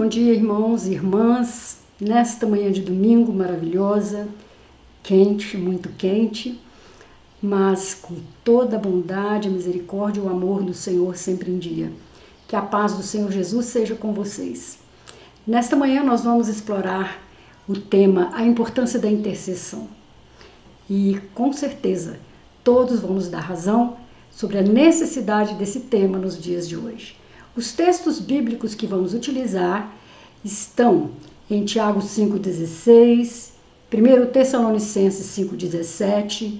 bom dia, irmãos e irmãs. Nesta manhã de domingo maravilhosa, quente, muito quente, mas com toda a bondade, a misericórdia e o amor do Senhor sempre em dia. Que a paz do Senhor Jesus seja com vocês. Nesta manhã nós vamos explorar o tema, a importância da intercessão. E com certeza todos vão nos dar razão sobre a necessidade desse tema nos dias de hoje. Os textos bíblicos que vamos utilizar estão em Tiago 5,16, 1 Tessalonicenses 5,17,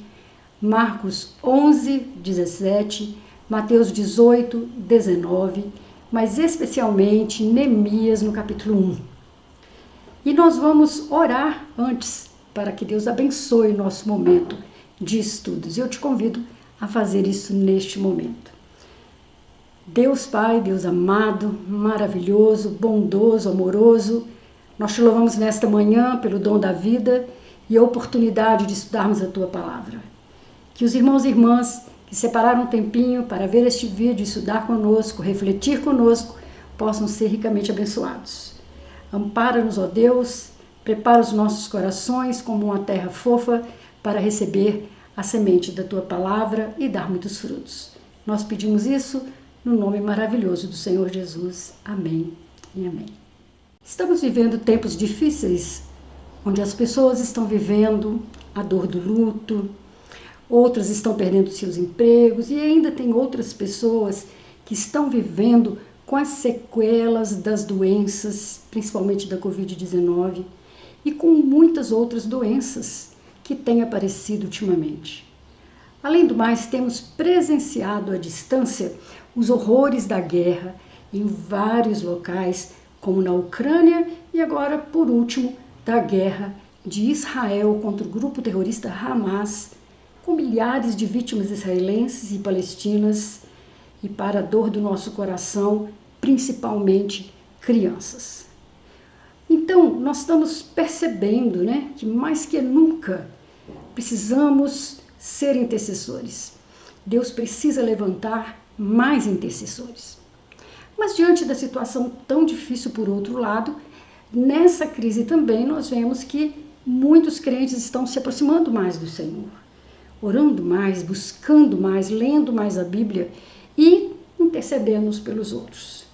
Marcos 11,17, Mateus 18,19, mas especialmente Neemias no capítulo 1. E nós vamos orar antes para que Deus abençoe o nosso momento de estudos. Eu te convido a fazer isso neste momento. Deus Pai, Deus amado, maravilhoso, bondoso, amoroso, nós te louvamos nesta manhã pelo dom da vida e a oportunidade de estudarmos a Tua Palavra. Que os irmãos e irmãs que separaram um tempinho para ver este vídeo, estudar conosco, refletir conosco, possam ser ricamente abençoados. Ampara-nos, ó Deus, prepara os nossos corações como uma terra fofa para receber a semente da Tua Palavra e dar muitos frutos. Nós pedimos isso no nome maravilhoso do Senhor Jesus. Amém e amém. Estamos vivendo tempos difíceis, onde as pessoas estão vivendo a dor do luto, outras estão perdendo seus empregos e ainda tem outras pessoas que estão vivendo com as sequelas das doenças, principalmente da Covid-19, e com muitas outras doenças que têm aparecido ultimamente. Além do mais, temos presenciado à distância os horrores da guerra em vários locais, como na Ucrânia e agora, por último, da guerra de Israel contra o grupo terrorista Hamas, com milhares de vítimas israelenses e palestinas e, para a dor do nosso coração, principalmente crianças. Então, nós estamos percebendo, que mais que nunca precisamos ser intercessores. Deus precisa levantar mais intercessores. Mas diante da situação tão difícil, por outro lado, nessa crise também nós vemos que muitos crentes estão se aproximando mais do Senhor, orando mais, buscando mais, lendo mais a Bíblia e intercedendo uns pelos outros.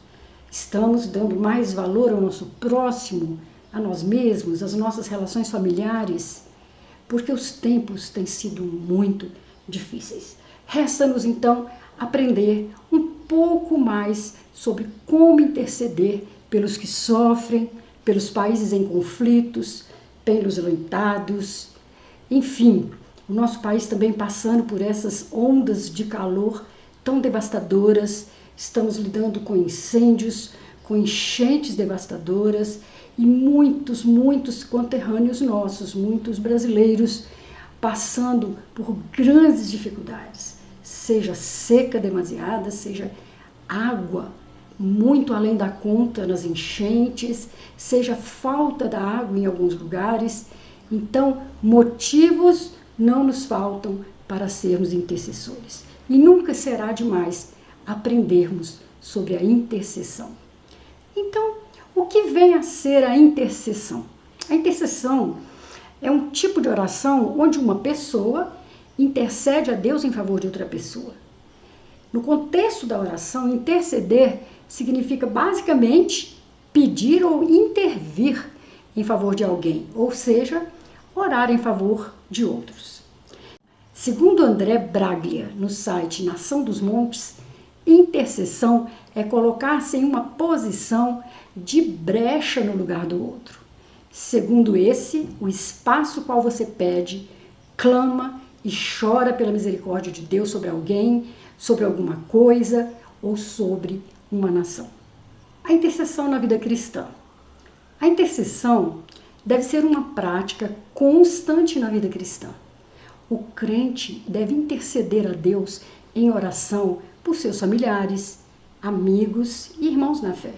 Estamos dando mais valor ao nosso próximo, a nós mesmos, às nossas relações familiares, porque os tempos têm sido muito difíceis. Resta-nos então aprender um pouco mais sobre como interceder pelos que sofrem, pelos países em conflitos, pelos violentados, enfim, o nosso país também passando por essas ondas de calor tão devastadoras, estamos lidando com incêndios, com enchentes devastadoras e muitos conterrâneos nossos, muitos brasileiros passando por grandes dificuldades, seja seca demasiada, seja água muito além da conta nas enchentes, seja falta da água em alguns lugares. Então, motivos não nos faltam para sermos intercessores. E nunca será demais aprendermos sobre a intercessão. Então, o que vem a ser a intercessão? A intercessão é um tipo de oração onde uma pessoa intercede a Deus em favor de outra pessoa. No contexto da oração, interceder significa basicamente pedir ou intervir em favor de alguém, ou seja, orar em favor de outros. Segundo André Braglia, no site Nação dos Montes, intercessão é colocar-se em uma posição de brecha no lugar do outro. Segundo esse, o espaço qual você pede, clama e chora pela misericórdia de Deus sobre alguém, sobre alguma coisa ou sobre uma nação. A intercessão na vida cristã. A intercessão deve ser uma prática constante na vida cristã. O crente deve interceder a Deus em oração por seus familiares, amigos e irmãos na fé.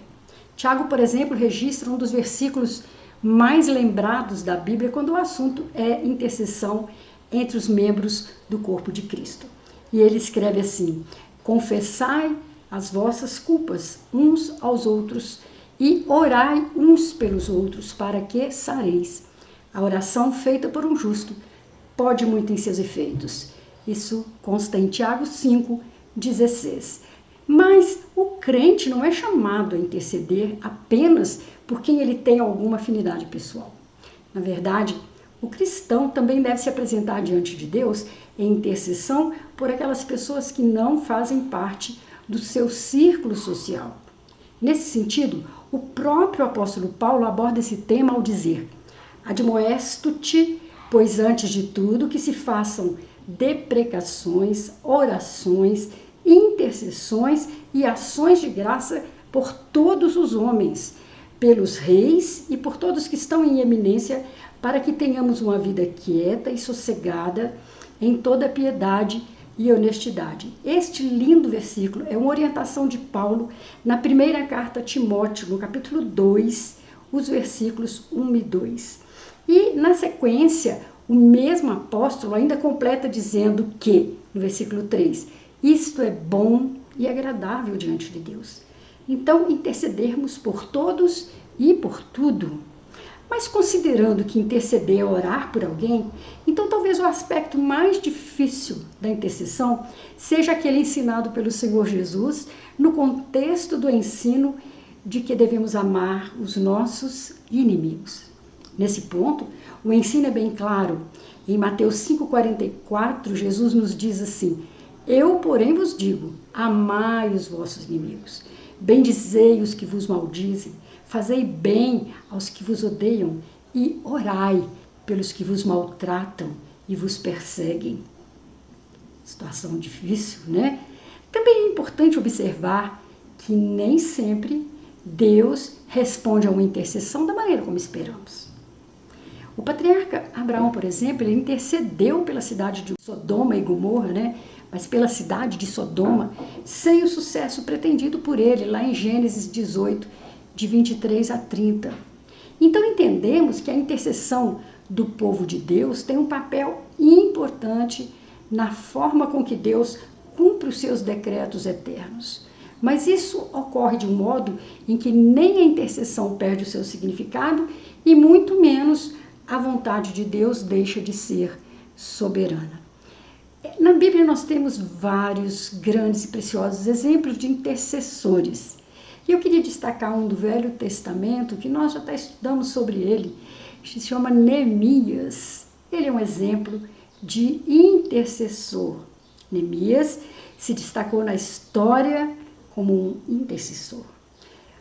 Tiago, por exemplo, registra um dos versículos mais lembrados da Bíblia quando o assunto é intercessão entre os membros do corpo de Cristo. E ele escreve assim: confessai as vossas culpas uns aos outros e orai uns pelos outros para que sareis. A oração feita por um justo pode muito em seus efeitos. Isso consta em Tiago 5,16. Mas o crente não é chamado a interceder apenas por quem ele tem alguma afinidade pessoal. Na verdade, o cristão também deve se apresentar diante de Deus em intercessão por aquelas pessoas que não fazem parte do seu círculo social. Nesse sentido, o próprio apóstolo Paulo aborda esse tema ao dizer: admoesto-te, pois antes de tudo que se façam deprecações, orações, intercessões e ações de graça por todos os homens, pelos reis e por todos que estão em eminência, para que tenhamos uma vida quieta e sossegada em toda piedade e honestidade. Este lindo versículo é uma orientação de Paulo na primeira carta a Timóteo, no capítulo 2, os versículos 1 e 2. E, na sequência, o mesmo apóstolo ainda completa dizendo que, no versículo 3, isto é bom e agradável diante de Deus. Então, intercedermos por todos e por tudo. Mas considerando que interceder é orar por alguém, então talvez o aspecto mais difícil da intercessão seja aquele ensinado pelo Senhor Jesus no contexto do ensino de que devemos amar os nossos inimigos. Nesse ponto, o ensino é bem claro. Em Mateus 5,44, Jesus nos diz assim: eu, porém, vos digo, amai os vossos inimigos, bendizei os que vos maldizem, fazei bem aos que vos odeiam e orai pelos que vos maltratam e vos perseguem. Situação difícil, né? Também é importante observar que nem sempre Deus responde a uma intercessão da maneira como esperamos. O patriarca Abraão, por exemplo, ele intercedeu pela cidade de Sodoma e Gomorra, né? Mas pela cidade de Sodoma, sem o sucesso pretendido por ele, lá em Gênesis 18, de 23 a 30. Então entendemos que a intercessão do povo de Deus tem um papel importante na forma com que Deus cumpre os seus decretos eternos. Mas isso ocorre de um modo em que nem a intercessão perde o seu significado e muito menos a vontade de Deus deixa de ser soberana. Na Bíblia nós temos vários grandes e preciosos exemplos de intercessores. E eu queria destacar um do Velho Testamento, que nós já até estudamos sobre ele, que se chama Neemias. Ele é um exemplo de intercessor. Neemias se destacou na história como um intercessor.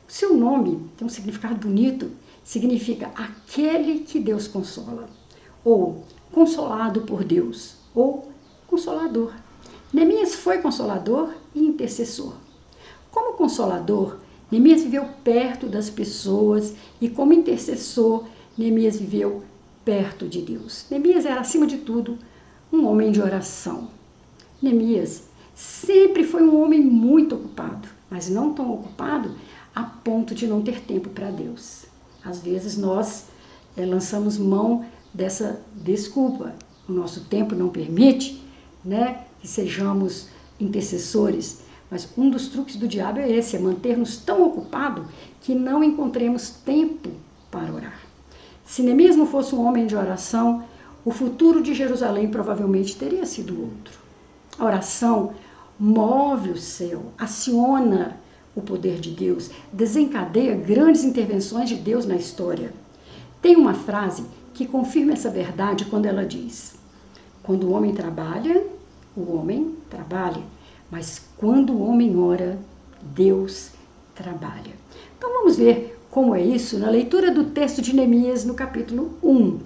O seu nome tem um significado bonito, significa aquele que Deus consola, ou consolado por Deus, ou consolador. Neemias foi consolador e intercessor. Como consolador, Neemias viveu perto das pessoas e como intercessor, Neemias viveu perto de Deus. Neemias era, acima de tudo, um homem de oração. Neemias sempre foi um homem muito ocupado, mas não tão ocupado a ponto de não ter tempo para Deus. Às vezes nós lançamos mão dessa desculpa. O nosso tempo não permite, né, que sejamos intercessores. Mas um dos truques do diabo é esse, é manter-nos tão ocupados que não encontremos tempo para orar. Se Neemias não fosse um homem de oração, o futuro de Jerusalém provavelmente teria sido outro. A oração move o céu, aciona o poder de Deus, desencadeia grandes intervenções de Deus na história. Tem uma frase que confirma essa verdade quando ela diz: quando o homem trabalha, mas quando o homem ora, Deus trabalha. Então vamos ver como é isso na leitura do texto de Neemias no capítulo 1.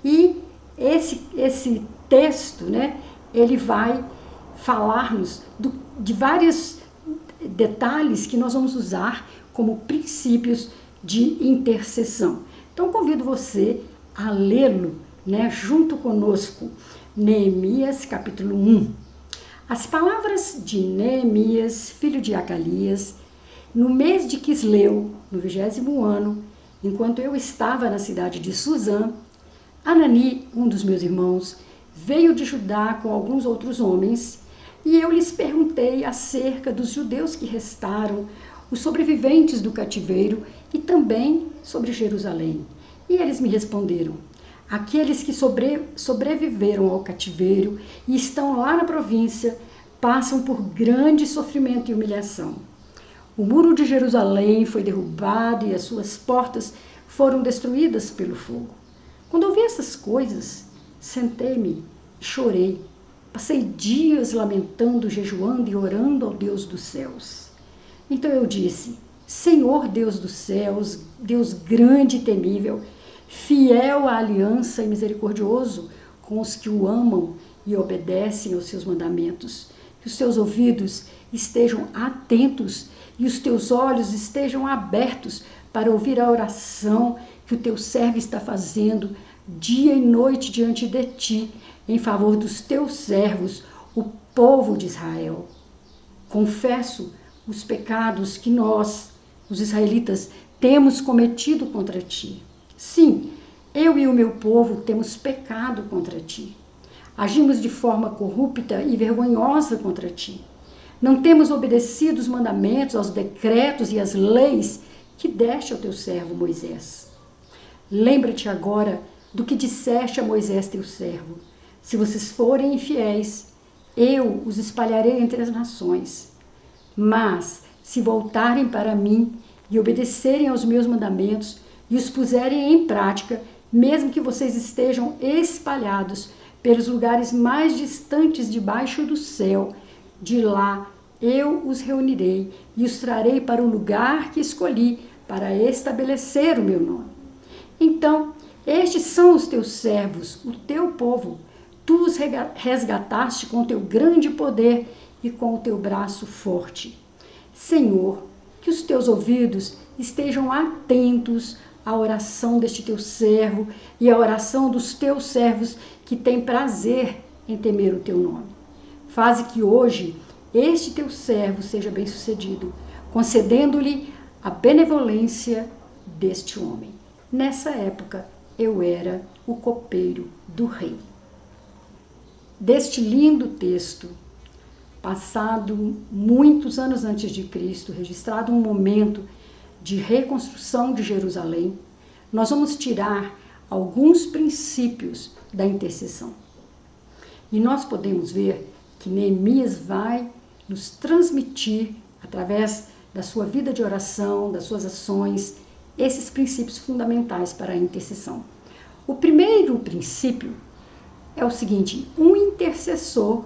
E esse texto, né, ele vai falar-nos de vários detalhes que nós vamos usar como princípios de intercessão. Então convido você a lê-lo, né, junto conosco. Neemias capítulo 1. As palavras de Neemias, filho de Acalias, no mês de Quisleu, no 20º ano, enquanto eu estava na cidade de Suzã, Anani, um dos meus irmãos, veio de Judá com alguns outros homens, e eu lhes perguntei acerca dos judeus que restaram, os sobreviventes do cativeiro e também sobre Jerusalém. E eles me responderam: aqueles que sobreviveram ao cativeiro e estão lá na província passam por grande sofrimento e humilhação. O muro de Jerusalém foi derrubado e as suas portas foram destruídas pelo fogo. Quando ouvi essas coisas, sentei-me e chorei. Passei dias lamentando, jejuando e orando ao Deus dos céus. Então eu disse: Senhor Deus dos céus, Deus grande e temível, fiel à aliança e misericordioso com os que o amam e obedecem aos seus mandamentos, que os teus ouvidos estejam atentos e os teus olhos estejam abertos para ouvir a oração que o teu servo está fazendo dia e noite diante de ti, em favor dos teus servos, o povo de Israel. Confesso os pecados que nós, os israelitas, temos cometido contra ti. Sim, eu e o meu povo temos pecado contra ti. Agimos de forma corrupta e vergonhosa contra ti. Não temos obedecido os mandamentos, aos decretos e às leis que deste ao teu servo Moisés. Lembra-te agora do que disseste a Moisés teu servo. Se vocês forem infiéis, eu os espalharei entre as nações. Mas, se voltarem para mim e obedecerem aos meus mandamentos e os puserem em prática, mesmo que vocês estejam espalhados pelos lugares mais distantes debaixo do céu, de lá eu os reunirei e os trarei para o lugar que escolhi para estabelecer o meu nome. Então, estes são os teus servos, o teu povo. Tu os resgataste com o teu grande poder e com o teu braço forte. Senhor, que os teus ouvidos estejam atentos à oração deste teu servo e à oração dos teus servos que têm prazer em temer o teu nome. Faze que hoje este teu servo seja bem-sucedido, concedendo-lhe a benevolência deste homem. Nessa época, eu era o copeiro do rei. Deste lindo texto, passado muitos anos antes de Cristo, registrado um momento de reconstrução de Jerusalém, nós vamos tirar alguns princípios da intercessão. E nós podemos ver que Neemias vai nos transmitir, através da sua vida de oração, das suas ações, esses princípios fundamentais para a intercessão. O primeiro princípio é o seguinte: um intercessor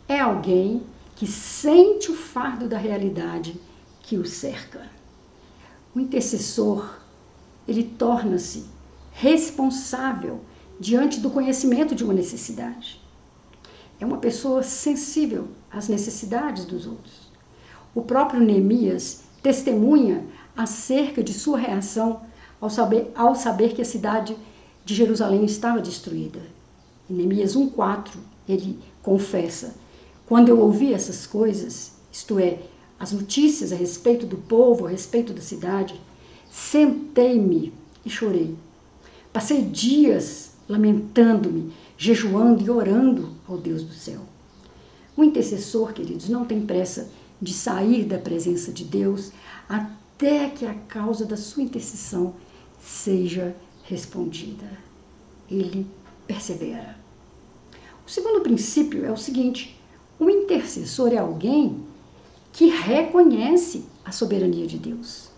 é alguém que sente o fardo da realidade que o cerca. O intercessor, ele torna-se responsável diante do conhecimento de uma necessidade. É uma pessoa sensível às necessidades dos outros. O próprio Neemias testemunha acerca de sua reação ao saber que a cidade de Jerusalém estava destruída. Em Neemias 1:4, ele confessa: quando eu ouvi essas coisas, isto é, as notícias a respeito do povo, a respeito da cidade, sentei-me e chorei. Passei dias lamentando-me, jejuando e orando ao Deus do céu. O intercessor, queridos, não tem pressa de sair da presença de Deus até que a causa da sua intercessão seja respondida. Ele persevera. O segundo princípio é o seguinte: o intercessor é alguém que reconhece a soberania de Deus.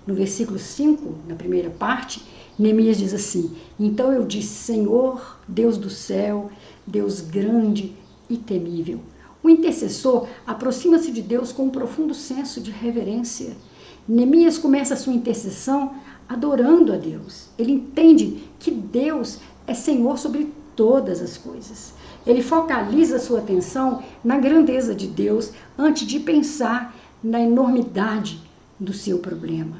No versículo 5, na primeira parte, Neemias diz assim: então eu disse, Senhor, Deus do céu, Deus grande e temível. O intercessor aproxima-se de Deus com um profundo senso de reverência. Neemias começa a sua intercessão adorando a Deus. Ele entende que Deus é Senhor sobre todas as coisas. Ele focaliza a sua atenção na grandeza de Deus antes de pensar na enormidade do seu problema.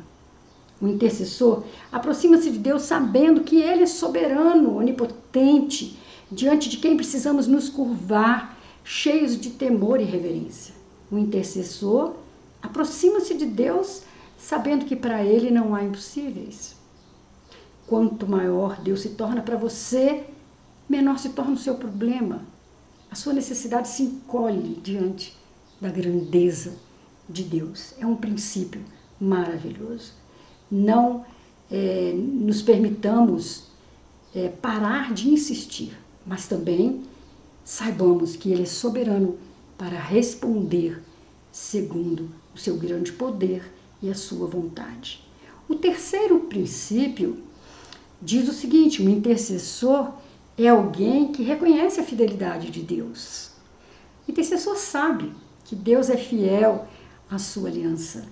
O intercessor aproxima-se de Deus sabendo que Ele é soberano, onipotente, diante de quem precisamos nos curvar, cheios de temor e reverência. O intercessor aproxima-se de Deus sabendo que para Ele não há impossíveis. Quanto maior Deus se torna para você, menor se torna o seu problema. A sua necessidade se encolhe diante da grandeza de Deus. É um princípio maravilhoso. Não nos permitamos parar de insistir, mas também saibamos que Ele é soberano para responder segundo o seu grande poder e a sua vontade. O terceiro princípio diz o seguinte: o intercessor é alguém que reconhece a fidelidade de Deus. O intercessor sabe que Deus é fiel à sua aliança.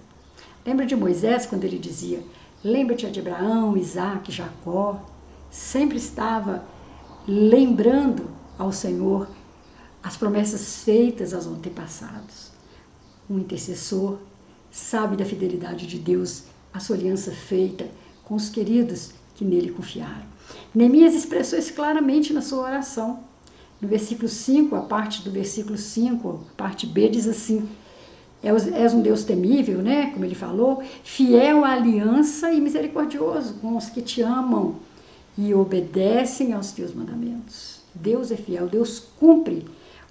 Lembra de Moisés quando ele dizia: lembra-te de Abraão, Isaac, Jacó? Sempre estava lembrando ao Senhor as promessas feitas aos antepassados. Um intercessor sabe da fidelidade de Deus, a sua aliança feita com os queridos que nele confiaram. Neemias expressou isso claramente na sua oração. No versículo 5, a parte do versículo 5, a parte B, diz assim: és um Deus temível, né? Como ele falou, fiel à aliança e misericordioso com os que te amam e obedecem aos teus mandamentos. Deus é fiel, Deus cumpre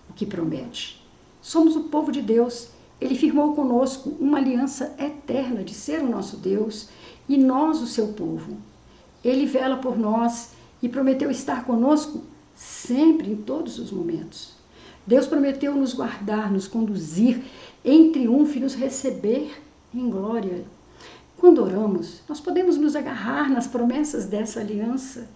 o que promete. Somos o povo de Deus. Ele firmou conosco uma aliança eterna de ser o nosso Deus e nós o seu povo. Ele vela por nós e prometeu estar conosco sempre, em todos os momentos. Deus prometeu nos guardar, nos conduzir em triunfo e nos receber em glória. Quando oramos, nós podemos nos agarrar nas promessas dessa aliança.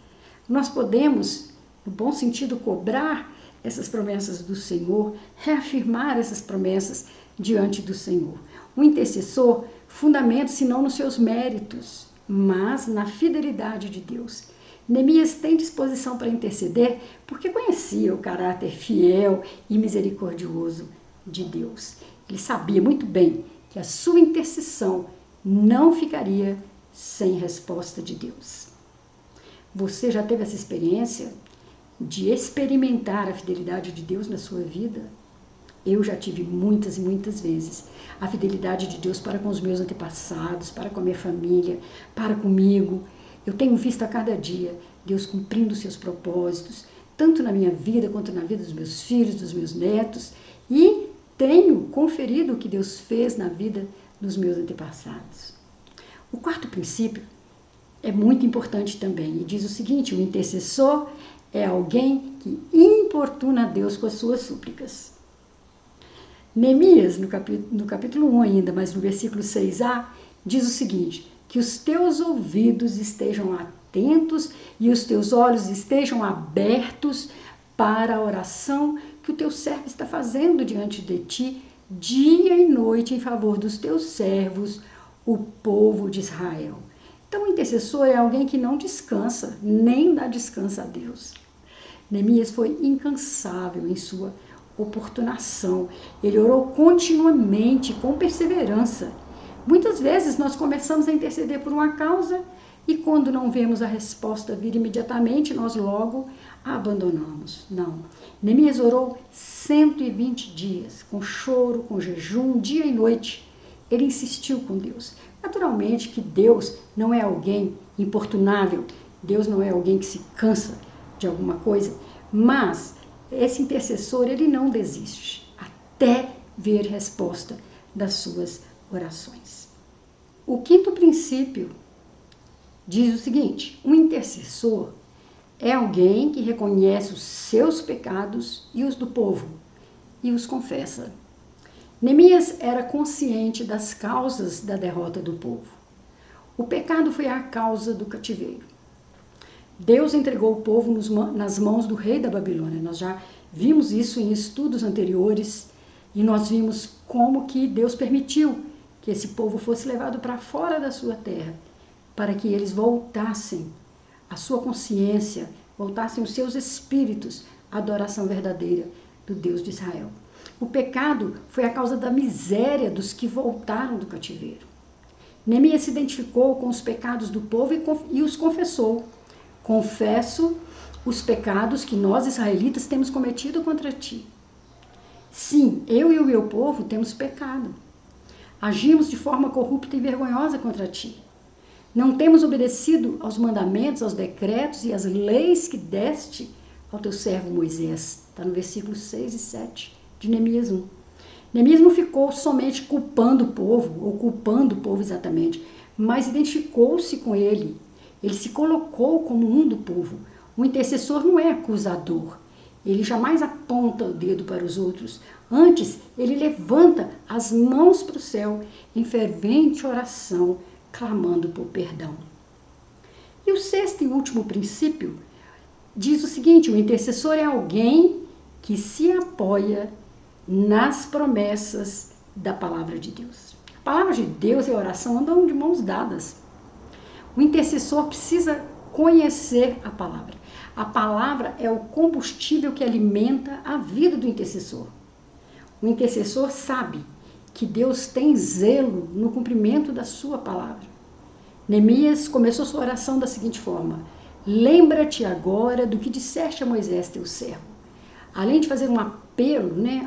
Nós podemos, no bom sentido, cobrar essas promessas do Senhor, reafirmar essas promessas diante do Senhor. O intercessor fundamenta-se não nos seus méritos, mas na fidelidade de Deus. Neemias tem disposição para interceder porque conhecia o caráter fiel e misericordioso de Deus. Ele sabia muito bem que a sua intercessão não ficaria sem resposta de Deus. Você já teve essa experiência de experimentar a fidelidade de Deus na sua vida? Eu já tive muitas e muitas vezes a fidelidade de Deus para com os meus antepassados, para com a minha família, para comigo. Eu tenho visto a cada dia Deus cumprindo seus propósitos, tanto na minha vida quanto na vida dos meus filhos, dos meus netos, e tenho conferido o que Deus fez na vida dos meus antepassados. O quarto princípio é muito importante também e diz o seguinte: o intercessor é alguém que importuna a Deus com as suas súplicas. Neemias, no capítulo 1 ainda, mas no versículo 6a, diz o seguinte: que os teus ouvidos estejam atentos e os teus olhos estejam abertos para a oração que o teu servo está fazendo diante de ti, dia e noite, em favor dos teus servos, o povo de Israel. Então, o intercessor é alguém que não descansa, nem dá descanso a Deus. Neemias foi incansável em sua oportunação. Ele orou continuamente, com perseverança. Muitas vezes nós começamos a interceder por uma causa e quando não vemos a resposta vir imediatamente, nós logo a abandonamos. Não. Neemias orou 120 dias, com choro, com jejum, dia e noite. Ele insistiu com Deus. Naturalmente que Deus não é alguém importunável, Deus não é alguém que se cansa de alguma coisa, mas esse intercessor, ele não desiste até ver resposta das suas orações. O quinto princípio diz o seguinte: um intercessor é alguém que reconhece os seus pecados e os do povo e os confessa. Neemias era consciente das causas da derrota do povo. O pecado foi a causa do cativeiro. Deus entregou o povo nas mãos do rei da Babilônia. Nós já vimos isso em estudos anteriores e nós vimos como que Deus permitiu que esse povo fosse levado para fora da sua terra, para que eles voltassem a sua consciência, voltassem os seus espíritos à adoração verdadeira do Deus de Israel. O pecado foi a causa da miséria dos que voltaram do cativeiro. Neemias se identificou com os pecados do povo e os confessou. Confesso os pecados que nós, israelitas, temos cometido contra ti. Sim, eu e o meu povo temos pecado. Agimos de forma corrupta e vergonhosa contra ti. Não temos obedecido aos mandamentos, aos decretos e às leis que deste ao teu servo Moisés. Está no versículo 6 e 7 de Neemias 1. Neemias não ficou somente culpando o povo, ou culpando o povo exatamente, mas identificou-se com ele. Ele se colocou como um do povo. O intercessor não é acusador. Ele jamais aponta o dedo para os outros. Antes, ele levanta as mãos para o céu em fervente oração, clamando por perdão. E o sexto e último princípio diz o seguinte: o intercessor é alguém que se apoia nas promessas da palavra de Deus. A palavra de Deus e a oração andam de mãos dadas. O intercessor precisa conhecer a palavra. A palavra é o combustível que alimenta a vida do intercessor. O intercessor sabe que Deus tem zelo no cumprimento da sua palavra. Neemias começou sua oração da seguinte forma: lembra-te agora do que disseste a Moisés, teu servo. Além de fazer um apelo,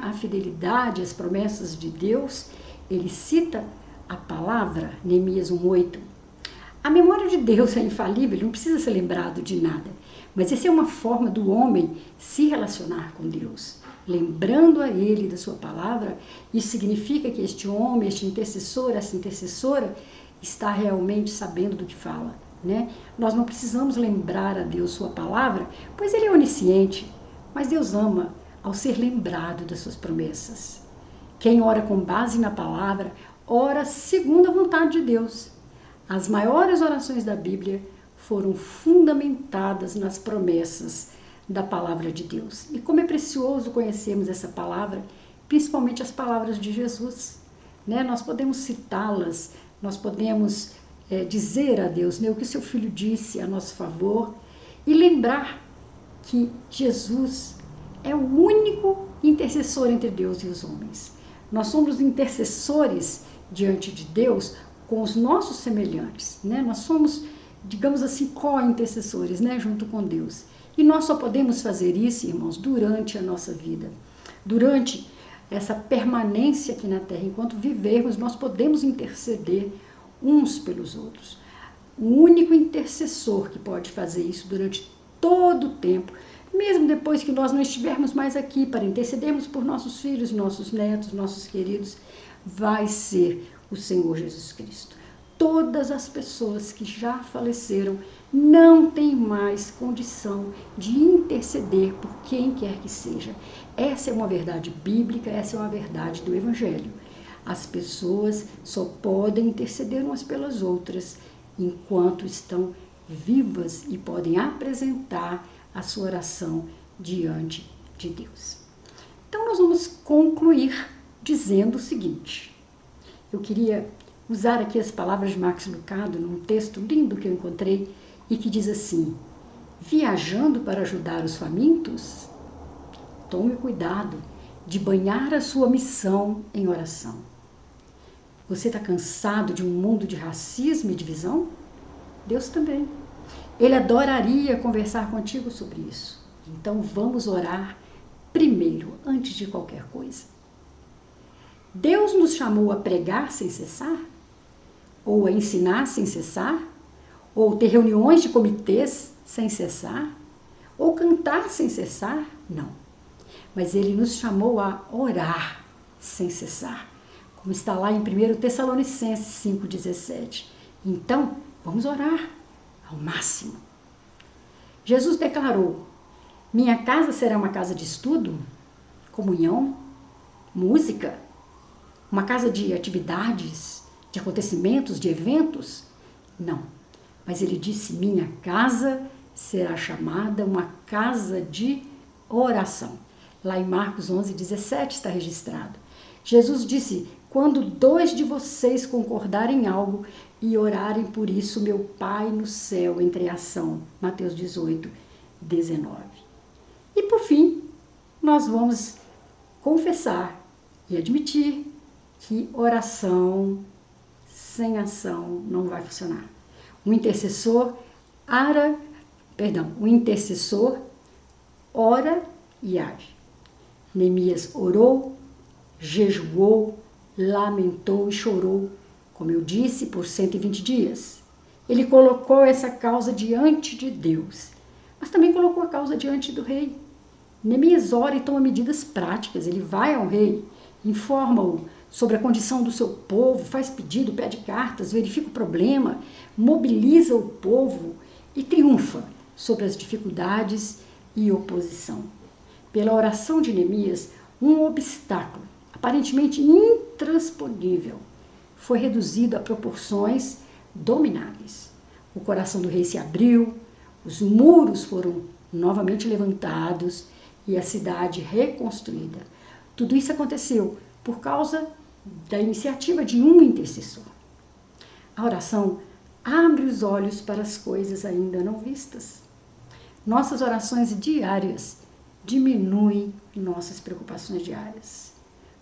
à fidelidade, às promessas de Deus, ele cita a palavra, Neemias 1:8. A memória de Deus é infalível, ele não precisa ser lembrado de nada. Mas essa é uma forma do homem se relacionar com Deus. Lembrando a ele da sua palavra, isso significa que este homem, este intercessor, essa intercessora, está realmente sabendo do que fala. Nós não precisamos lembrar a Deus sua palavra, pois ele é onisciente. Mas Deus ama ao ser lembrado das suas promessas. Quem ora com base na palavra, ora segundo a vontade de Deus. As maiores orações da Bíblia foram fundamentadas nas promessas da palavra de Deus. E como é precioso conhecermos essa palavra, principalmente as palavras de Jesus. Nós podemos citá-las, nós podemos dizer a Deus o que o seu Filho disse a nosso favor e lembrar que Jesus é o único intercessor entre Deus e os homens. Nós somos intercessores diante de Deus com os nossos semelhantes. Nós somos, digamos assim, co-intercessores, junto com Deus. E nós só podemos fazer isso, irmãos, durante a nossa vida. Durante essa permanência aqui na Terra, enquanto vivermos, nós podemos interceder uns pelos outros. O único intercessor que pode fazer isso durante todo o tempo, mesmo depois que nós não estivermos mais aqui para intercedermos por nossos filhos, nossos netos, nossos queridos, vai ser o Senhor Jesus Cristo. Todas as pessoas que já faleceram não têm mais condição de interceder por quem quer que seja. Essa é uma verdade bíblica, essa é uma verdade do Evangelho. As pessoas só podem interceder umas pelas outras enquanto estão vivas e podem apresentar a sua oração diante de Deus. Então nós vamos concluir dizendo o seguinte: eu queria usar aqui as palavras de Max Lucado num texto lindo que eu encontrei e que diz assim: viajando para ajudar os famintos, tome cuidado de banhar a sua missão em oração. Você está cansado de um mundo de racismo e divisão? Deus também. Ele adoraria conversar contigo sobre isso. Então vamos orar primeiro, antes de qualquer coisa. Deus nos chamou a pregar sem cessar? Ou a ensinar sem cessar? Ou ter reuniões de comitês sem cessar? Ou cantar sem cessar? Não. Mas Ele nos chamou a orar sem cessar, como está lá em 1 Tessalonicenses 5,17. Então, vamos orar ao máximo. Jesus declarou: minha casa será uma casa de estudo, comunhão, música, uma casa de atividades, de acontecimentos, de eventos? Não. Mas ele disse: minha casa será chamada uma casa de oração. Lá em Marcos 11,17 está registrado. Jesus disse: quando 2 de vocês concordarem em algo e orarem por isso, meu Pai no céu entre ação. Mateus 18:19. E por fim, nós vamos confessar e admitir que oração sem ação não vai funcionar. O intercessor ora e age. Neemias orou, jejuou, lamentou e chorou, como eu disse, por 120 dias. Ele colocou essa causa diante de Deus, mas também colocou a causa diante do rei. Neemias ora e toma medidas práticas. Ele vai ao rei informa-o sobre a condição do seu povo, faz pedido, pede cartas, verifica o problema, mobiliza o povo e triunfa sobre as dificuldades e oposição. Pela oração de Neemias, um obstáculo aparentemente intransponível foi reduzido a proporções domináveis. O coração do rei se abriu, os muros foram novamente levantados e a cidade reconstruída. Tudo isso aconteceu por causa da iniciativa de um intercessor. A oração abre os olhos para as coisas ainda não vistas. Nossas orações diárias diminuem nossas preocupações diárias.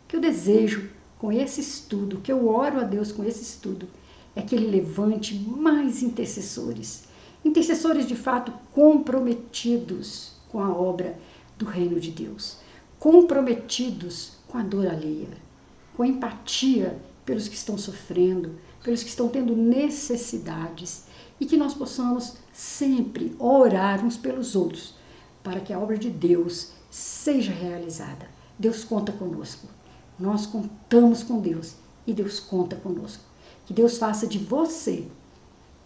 O que eu desejo com esse estudo, o que eu oro a Deus com esse estudo, é que Ele levante mais intercessores. Intercessores de fato comprometidos com a obra do reino de Deus. Comprometidos com a dor alheia. Com empatia pelos que estão sofrendo, pelos que estão tendo necessidades. E que nós possamos sempre orar uns pelos outros, para que a obra de Deus seja realizada. Deus conta conosco. Nós contamos com Deus e Deus conta conosco. Que Deus faça de você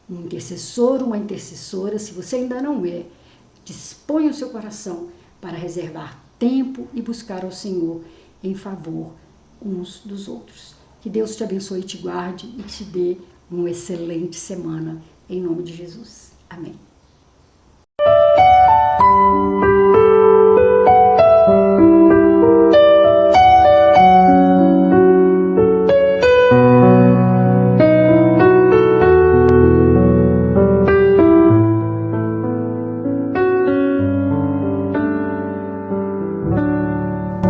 um intercessor, uma intercessora. Se você ainda não é, disponha o seu coração para reservar tempo e buscar ao Senhor em favor uns dos outros. Que Deus te abençoe e te guarde e te dê uma excelente semana. Em nome de Jesus. Amém.